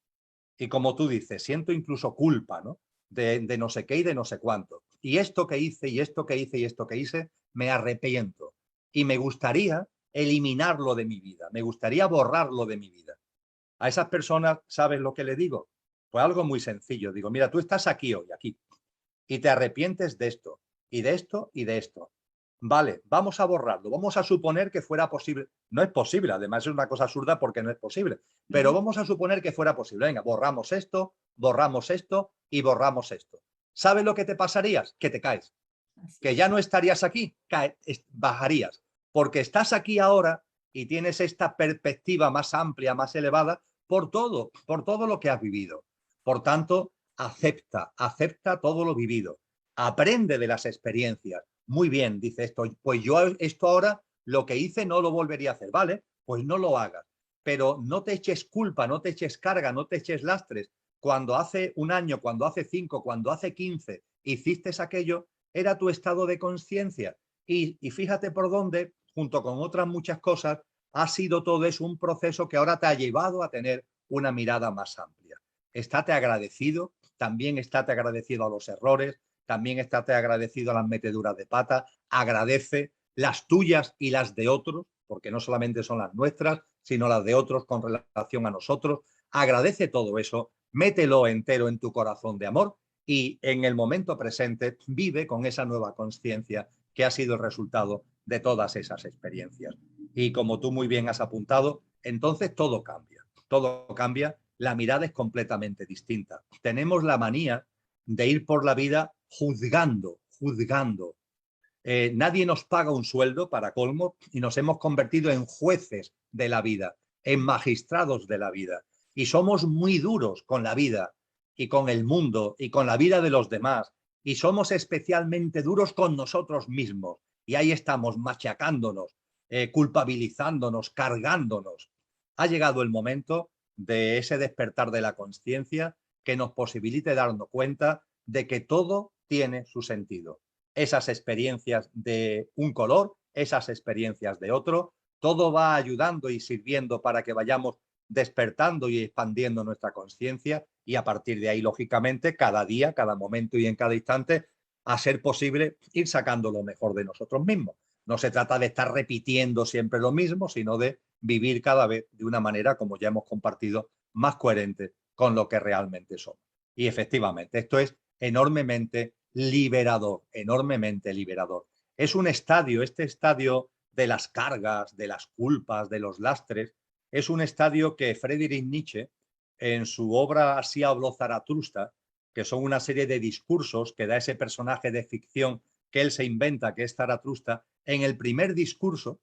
Y como tú dices, siento incluso culpa, ¿no? De no sé qué y de no sé cuánto. y esto que hice, y esto que hice, y esto que hice, me arrepiento. Y me gustaría eliminarlo de mi vida, me gustaría borrarlo de mi vida. A esas personas, ¿sabes lo que le digo? Pues algo muy sencillo. Digo, mira, tú estás aquí hoy, aquí, y te arrepientes de esto, y de esto, y de esto. Vale, vamos a borrarlo. Vamos a suponer que fuera posible. No es posible, además es una cosa absurda porque no es posible. Pero vamos a suponer que fuera posible. Venga, borramos esto y borramos esto. ¿Sabes lo que te pasarías? Que te caes. Que ya no estarías aquí, bajarías. Porque estás aquí ahora y tienes esta perspectiva más amplia, más elevada, por todo lo que has vivido. Por tanto, acepta todo lo vivido. Aprende de las experiencias. Muy bien, dice esto. Pues yo esto ahora, lo que hice no lo volvería a hacer. Vale, pues no lo hagas. Pero no te eches culpa, no te eches carga, no te eches lastres. Cuando hace un año, cuando hace 5, cuando hace 15 hiciste aquello, era tu estado de conciencia. Y fíjate por dónde, junto con otras muchas cosas, ha sido todo eso un proceso que ahora te ha llevado a tener una mirada más amplia. Estate agradecido, también estate agradecido a los errores, también estate agradecido a las meteduras de pata, agradece las tuyas y las de otros, porque no solamente son las nuestras, sino las de otros con relación a nosotros. Agradece todo eso, mételo entero en tu corazón de amor y en el momento presente vive con esa nueva conciencia que ha sido el resultado de todas esas experiencias. Y como tú muy bien has apuntado, entonces todo cambia, la mirada es completamente distinta. Tenemos la manía de ir por la vida juzgando. Nadie nos paga un sueldo para colmo y nos hemos convertido en jueces de la vida, en magistrados de la vida. Y somos muy duros con la vida y con el mundo y con la vida de los demás. Y somos especialmente duros con nosotros mismos. Y ahí estamos machacándonos, culpabilizándonos, cargándonos. Ha llegado el momento de ese despertar de la conciencia que nos posibilite darnos cuenta de que todo tiene su sentido. Esas experiencias de un color, esas experiencias de otro, todo va ayudando y sirviendo para que vayamos despertando y expandiendo nuestra conciencia y a partir de ahí, lógicamente, cada día, cada momento y en cada instante, a ser posible ir sacando lo mejor de nosotros mismos. No se trata de estar repitiendo siempre lo mismo, sino de vivir cada vez de una manera, como ya hemos compartido, más coherente con lo que realmente somos. Y efectivamente, esto es enormemente liberador, enormemente liberador. Es un estadio, este estadio de las cargas, de las culpas, de los lastres, es un estadio que Friedrich Nietzsche, en su obra Así habló Zaratustra, que son una serie de discursos que da ese personaje de ficción que él se inventa, que es Zaratustra, en el primer discurso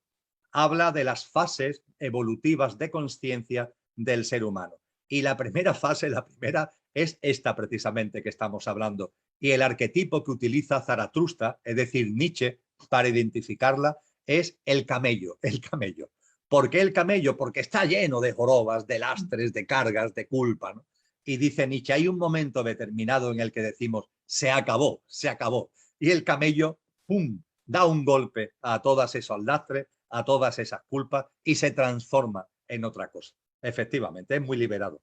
habla de las fases evolutivas de conciencia del ser humano. Y la primera fase, la primera, es esta precisamente que estamos hablando. Y el arquetipo que utiliza Zaratustra, es decir, Nietzsche, para identificarla, es el camello, el camello. ¿Por qué el camello? Porque está lleno de jorobas, de lastres, de cargas, de culpa, ¿no? Y dice Nietzsche, hay un momento determinado en el que decimos, se acabó, se acabó. Y el camello, ¡pum!, da un golpe a todas esos lastres, a todas esas culpas y se transforma en otra cosa. Efectivamente, es muy liberado.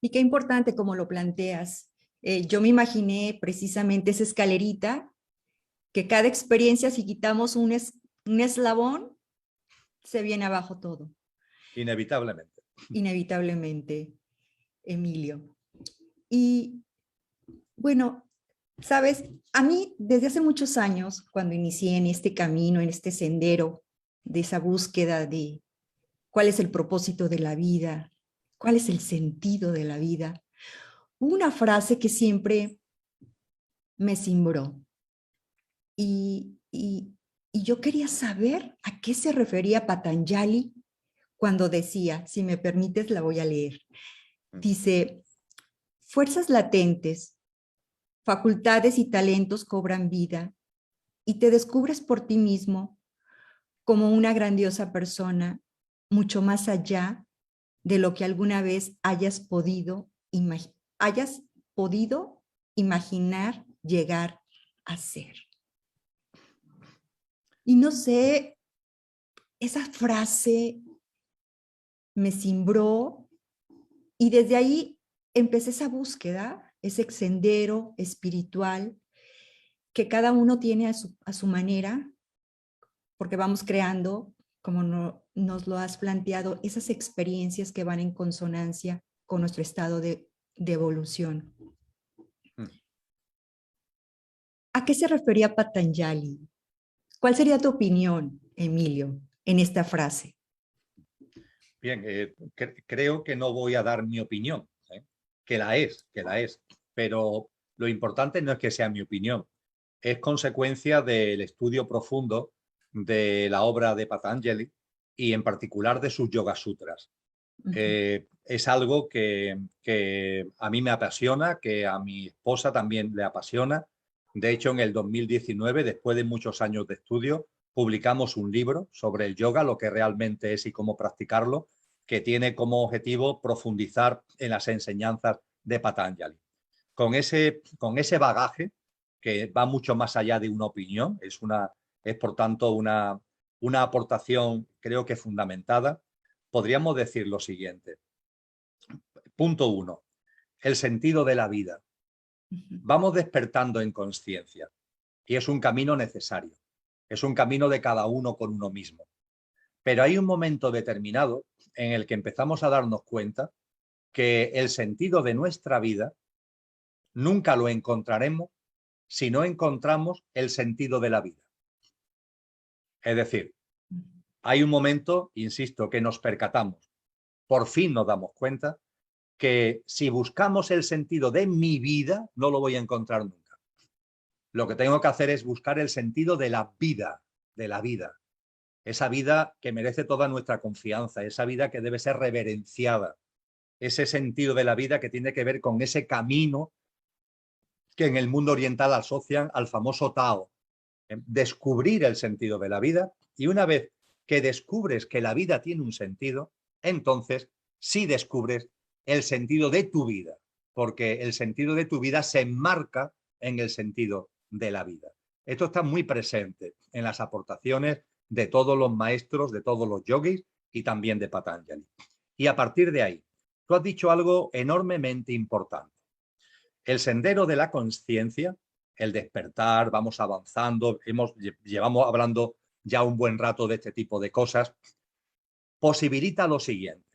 Y qué importante como lo planteas. Yo me imaginé precisamente esa escalerita, que cada experiencia, si quitamos un eslabón, se viene abajo todo. Inevitablemente. Inevitablemente, Emilio. Y bueno, sabes, a mí desde hace muchos años, cuando inicié en este camino, en este sendero de esa búsqueda de cuál es el propósito de la vida, cuál es el sentido de la vida, hubo una frase que siempre me cimbró y yo quería saber a qué se refería Patanjali cuando decía, si me permites la voy a leer, dice, fuerzas latentes, facultades y talentos cobran vida y te descubres por ti mismo como una grandiosa persona, mucho más allá de lo que alguna vez hayas podido imaginar llegar a ser. Y no sé, esa frase me cimbró y desde ahí empecé esa búsqueda ese sendero espiritual que cada uno tiene a su manera, porque vamos creando, como nos lo has planteado, esas experiencias que van en consonancia con nuestro estado de evolución. ¿A qué se refería Patanjali? ¿Cuál sería tu opinión, Emilio, en esta frase? Bien, creo que no voy a dar mi opinión, que la es, pero lo importante no es que sea mi opinión, es consecuencia del estudio profundo de la obra de Patanjali y en particular de sus Yoga Sutras. Es algo que a mí me apasiona, que a mi esposa también le apasiona. De hecho, en el 2019, después de muchos años de estudio, publicamos un libro sobre el yoga, lo que realmente es y cómo practicarlo, que tiene como objetivo profundizar en las enseñanzas de Patanjali. Con ese bagaje, que va mucho más allá de una opinión, es por tanto una aportación, creo que fundamentada, podríamos decir lo siguiente. Punto 1. El sentido de la vida. Vamos despertando en conciencia y es un camino necesario. Es un camino de cada uno con uno mismo. Pero hay un momento determinado en el que empezamos a darnos cuenta que el sentido de nuestra vida nunca lo encontraremos si no encontramos el sentido de la vida. Es decir, hay un momento, insisto, que nos percatamos, por fin nos damos cuenta que si buscamos el sentido de mi vida, no lo voy a encontrar nunca. Lo que tengo que hacer es buscar el sentido de la vida, esa vida que merece toda nuestra confianza, esa vida que debe ser reverenciada, ese sentido de la vida que tiene que ver con ese camino que en el mundo oriental asocian al famoso Tao. Descubrir el sentido de la vida, y una vez que descubres que la vida tiene un sentido, entonces sí descubres el sentido de tu vida, porque el sentido de tu vida se enmarca en el sentido de la vida. Esto está muy presente en las aportaciones de todos los maestros, de todos los yogis y también de Patanjali. Y a partir de ahí, tú has dicho algo enormemente importante. El sendero de la consciencia, el despertar, vamos avanzando, llevamos hablando ya un buen rato de este tipo de cosas, posibilita lo siguiente.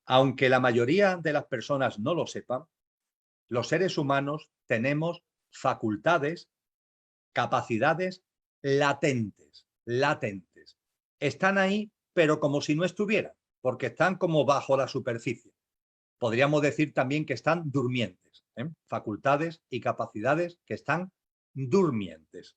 Aunque la mayoría de las personas no lo sepan, los seres humanos tenemos facultades, capacidades latentes. Están ahí, pero como si no estuvieran, porque están como bajo la superficie. Podríamos decir también que están durmientes, facultades y capacidades que están durmientes.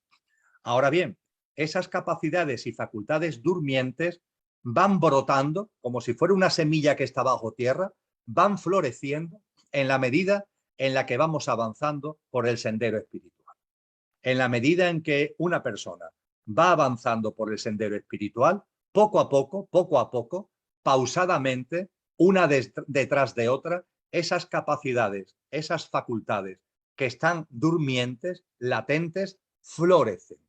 Ahora bien, esas capacidades y facultades durmientes van brotando como si fuera una semilla que está bajo tierra, van floreciendo en la medida en la que vamos avanzando por el sendero espiritual. En la medida en que una persona va avanzando por el sendero espiritual, poco a poco, pausadamente, una detrás de otra, esas capacidades, esas facultades que están durmientes, latentes, florecen.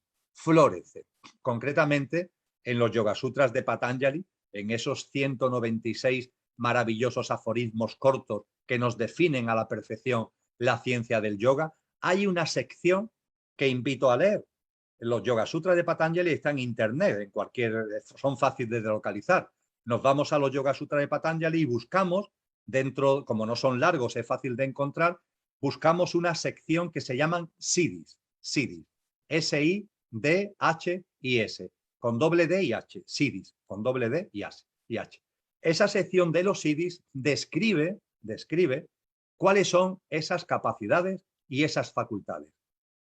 Concretamente, en los Yoga Sutras de Patanjali, en esos 196 maravillosos aforismos cortos que nos definen a la perfección la ciencia del yoga, hay una sección que invito a leer. Los Yoga Sutras de Patanjali están en internet, son fáciles de localizar. Nos vamos a los Yoga Sutras de Patanjali y buscamos dentro, como no son largos, es fácil de encontrar, buscamos una sección que se llaman Siddhis, S-I-D-H-I-S, con doble D y H, Siddhis, con doble D y H. Esa sección de los Siddhis describe cuáles son esas capacidades y esas facultades,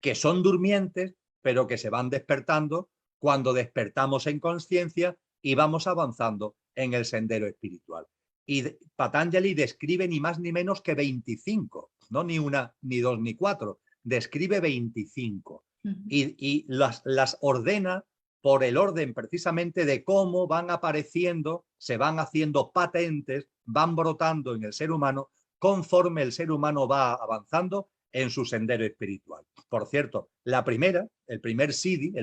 que son durmientes, pero que se van despertando cuando despertamos en conciencia y vamos avanzando en el sendero espiritual. Y Patanjali describe ni más ni menos que 25, no ni una, ni dos, ni cuatro, describe 25 y las ordena por el orden precisamente de cómo van apareciendo, se van haciendo patentes, van brotando en el ser humano conforme el ser humano va avanzando en su sendero espiritual. Por cierto, el primer siddhi,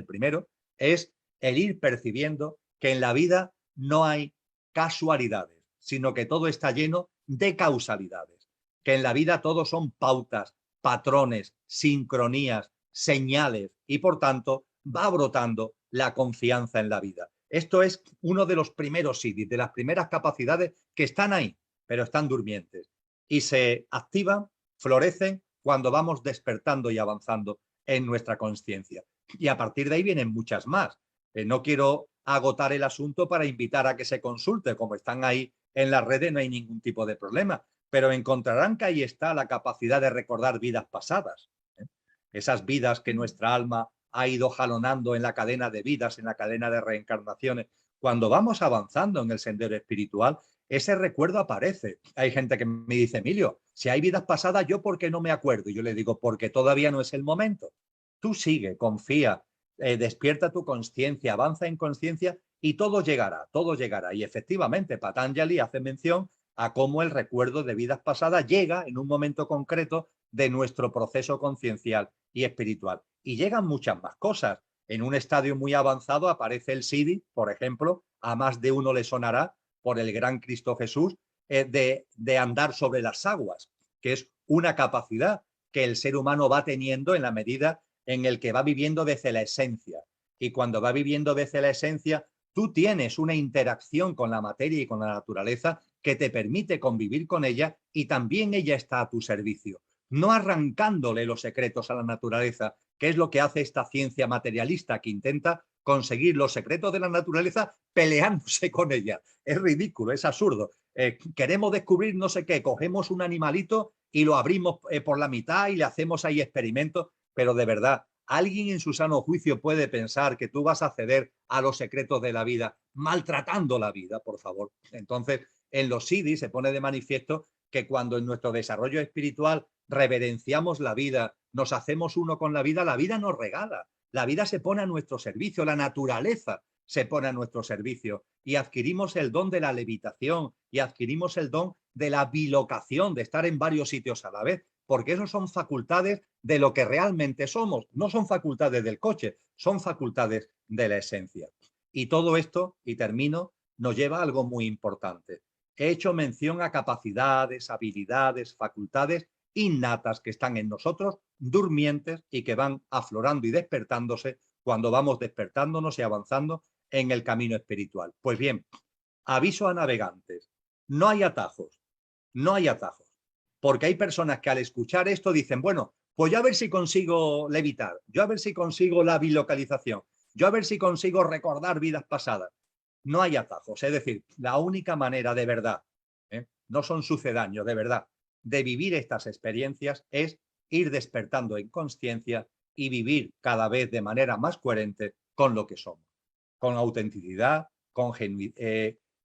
es el ir percibiendo que en la vida no hay casualidades, sino que todo está lleno de causalidades. que en la vida todo son pautas, patrones, sincronías, señales y por tanto va brotando la confianza en la vida. Esto es uno de los primeros siddhis, de las primeras capacidades que están ahí, pero están durmientes y se activan, florecen cuando vamos despertando y avanzando en nuestra conciencia. Y a partir de ahí vienen muchas más. No quiero agotar el asunto para invitar a que se consulte, como están ahí en las redes no hay ningún tipo de problema, pero encontrarán que ahí está la capacidad de recordar vidas pasadas, ¿eh? Esas vidas que nuestra alma ha ido jalonando en la cadena de vidas, en la cadena de reencarnaciones. Cuando vamos avanzando en el sendero espiritual, ese recuerdo aparece. Hay gente que me dice, Emilio, si hay vidas pasadas, ¿yo por qué no me acuerdo? Y yo le digo, porque todavía no es el momento. Tú sigue, confía, despierta tu conciencia, avanza en conciencia y todo llegará, todo llegará. Y efectivamente, Patanjali hace mención a cómo el recuerdo de vidas pasadas llega en un momento concreto de nuestro proceso conciencial y espiritual. Y llegan muchas más cosas. En un estadio muy avanzado aparece el Siddhi, por ejemplo, a más de uno le sonará por el gran Cristo Jesús, de andar sobre las aguas, que es una capacidad que el ser humano va teniendo en la medida en el que va viviendo desde la esencia. Y cuando va viviendo desde la esencia, tú tienes una interacción con la materia y con la naturaleza que te permite convivir con ella y también ella está a tu servicio. No arrancándole los secretos a la naturaleza, que es lo que hace esta ciencia materialista que intenta conseguir los secretos de la naturaleza peleándose con ella. Es ridículo, es absurdo. Queremos descubrir no sé qué, cogemos un animalito y lo abrimos por la mitad y le hacemos ahí experimentos, pero de verdad, ¿alguien en su sano juicio puede pensar que tú vas a acceder a los secretos de la vida maltratando la vida, por favor? Entonces, en los siddhis se pone de manifiesto que cuando en nuestro desarrollo espiritual reverenciamos la vida, nos hacemos uno con la vida nos regala. La vida se pone a nuestro servicio, la naturaleza se pone a nuestro servicio y adquirimos el don de la levitación y adquirimos el don de la bilocación, de estar en varios sitios a la vez, porque esos son facultades de lo que realmente somos, no son facultades del coche, son facultades de la esencia. Y todo esto, y termino, nos lleva a algo muy importante. He hecho mención a capacidades, habilidades, facultades innatas que están en nosotros, durmientes y que van aflorando y despertándose cuando vamos despertándonos y avanzando en el camino espiritual. Pues bien, aviso a navegantes, no hay atajos, no hay atajos, porque hay personas que al escuchar esto dicen, bueno, pues yo a ver si consigo levitar, yo a ver si consigo la bilocalización, yo a ver si consigo recordar vidas pasadas. No hay atajos, es decir, la única manera de verdad, no son sucedáneos, de verdad, de vivir estas experiencias es ir despertando en consciencia y vivir cada vez de manera más coherente con lo que somos, con autenticidad, con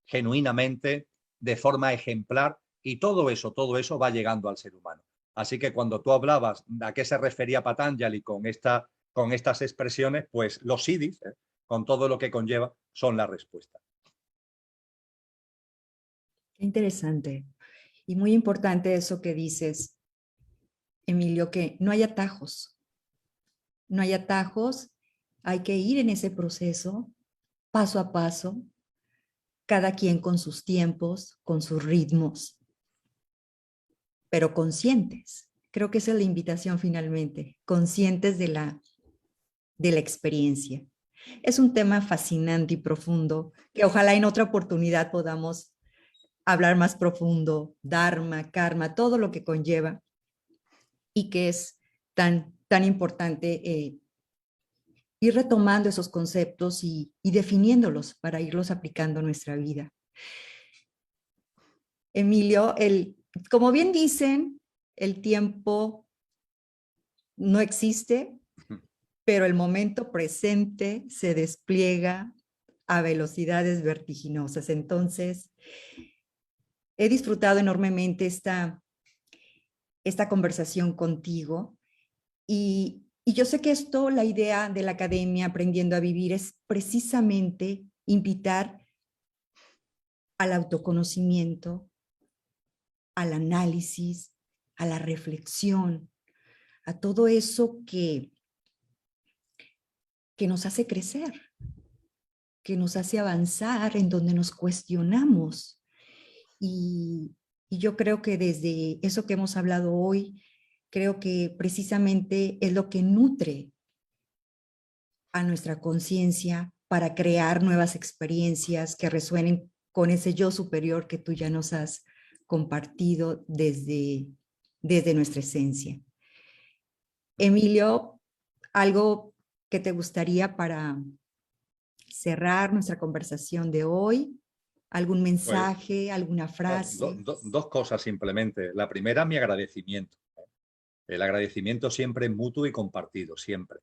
genuinamente, de forma ejemplar, y todo eso va llegando al ser humano. Así que cuando tú hablabas a qué se refería Patanjali con estas expresiones, pues los siddhis, con todo lo que conlleva, son la respuesta. Qué interesante y muy importante eso que dices, Emilio, que no hay atajos. No hay atajos, hay que ir en ese proceso, paso a paso, cada quien con sus tiempos, con sus ritmos, pero conscientes. Creo que esa es la invitación finalmente, conscientes de la experiencia. Es un tema fascinante y profundo, que ojalá en otra oportunidad podamos hablar más profundo, dharma, karma, todo lo que conlleva y que es tan importante ir retomando esos conceptos y definiéndolos para irlos aplicando a nuestra vida. Emilio, como bien dicen, el tiempo no existe, pero el momento presente se despliega a velocidades vertiginosas. Entonces, he disfrutado enormemente esta conversación contigo y yo sé que la idea de la academia Aprendiendo a Vivir es precisamente invitar al autoconocimiento, al análisis, a la reflexión, a todo eso que nos hace crecer, que nos hace avanzar, en donde nos cuestionamos. Y Y yo creo que desde eso que hemos hablado hoy, creo que precisamente es lo que nutre a nuestra conciencia para crear nuevas experiencias que resuenen con ese yo superior que tú ya nos has compartido desde nuestra esencia. Emilio, ¿algo que te gustaría para cerrar nuestra conversación de hoy? ¿Algún Pues, mensaje, alguna frase? dos cosas simplemente. La primera, mi agradecimiento. El agradecimiento siempre es mutuo y compartido, siempre.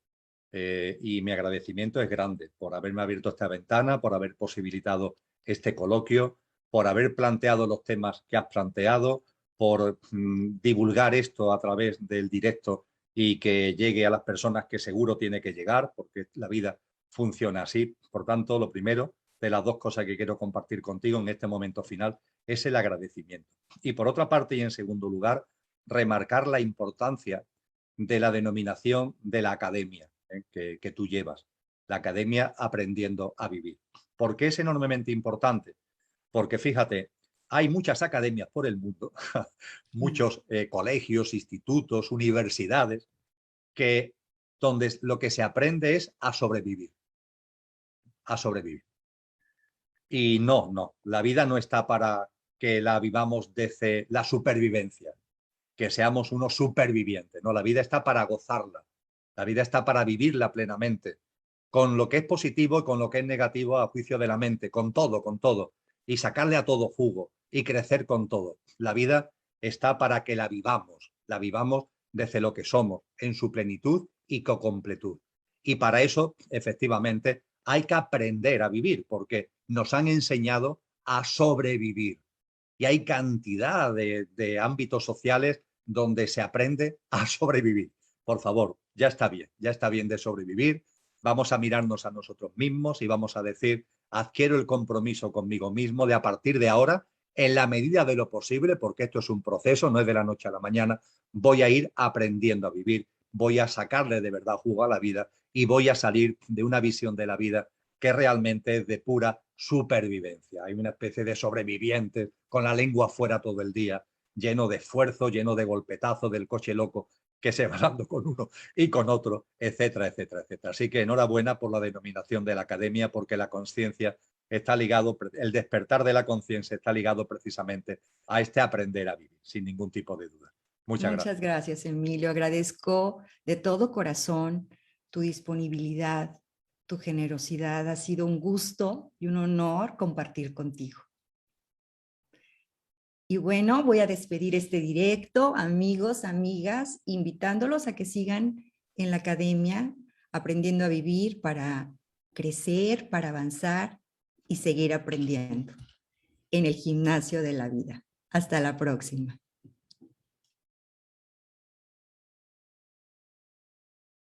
Y mi agradecimiento es grande por haberme abierto esta ventana, por haber posibilitado este coloquio, por haber planteado los temas que has planteado, por divulgar esto a través del directo y que llegue a las personas que seguro tiene que llegar, porque la vida funciona así. Por tanto, lo primero de las dos cosas que quiero compartir contigo en este momento final es el agradecimiento. Y por otra parte, y en segundo lugar, remarcar la importancia de la denominación de la academia que tú llevas, la academia aprendiendo a vivir. ¿Por qué es enormemente importante? Porque fíjate, hay muchas academias por el mundo, muchos colegios, institutos, universidades, que donde lo que se aprende es a sobrevivir, a sobrevivir. Y no, la vida no está para que la vivamos desde la supervivencia, que seamos unos supervivientes, no, la vida está para gozarla, la vida está para vivirla plenamente, con lo que es positivo y con lo que es negativo a juicio de la mente, con todo, y sacarle a todo jugo y crecer con todo. La vida está para que la vivamos desde lo que somos, en su plenitud y completud. Y para eso, efectivamente, hay que aprender a vivir, porque nos han enseñado a sobrevivir. Y hay cantidad de ámbitos sociales donde se aprende a sobrevivir. Por favor, ya está bien de sobrevivir. Vamos a mirarnos a nosotros mismos y vamos a decir, adquiero el compromiso conmigo mismo de a partir de ahora, en la medida de lo posible, porque esto es un proceso, no es de la noche a la mañana, voy a ir aprendiendo a vivir, voy a sacarle de verdad jugo a la vida y voy a salir de una visión de la vida que realmente es de pura supervivencia. Hay una especie de sobrevivientes con la lengua fuera todo el día, lleno de esfuerzo, lleno de golpetazos del coche loco que se va dando con uno y con otro, etcétera, etcétera, etcétera. Así que enhorabuena por la denominación de la academia, porque la conciencia está ligado, el despertar de la conciencia está ligado precisamente a este aprender a vivir, sin ningún tipo de duda. Muchas Muchas gracias. gracias, Emilio. Agradezco de todo corazón tu disponibilidad, tu generosidad. Ha sido un gusto y un honor compartir contigo. Y bueno, voy a despedir este directo, amigos, amigas, invitándolos a que sigan en la academia aprendiendo a vivir para crecer, para avanzar y seguir aprendiendo en el gimnasio de la vida. Hasta la próxima.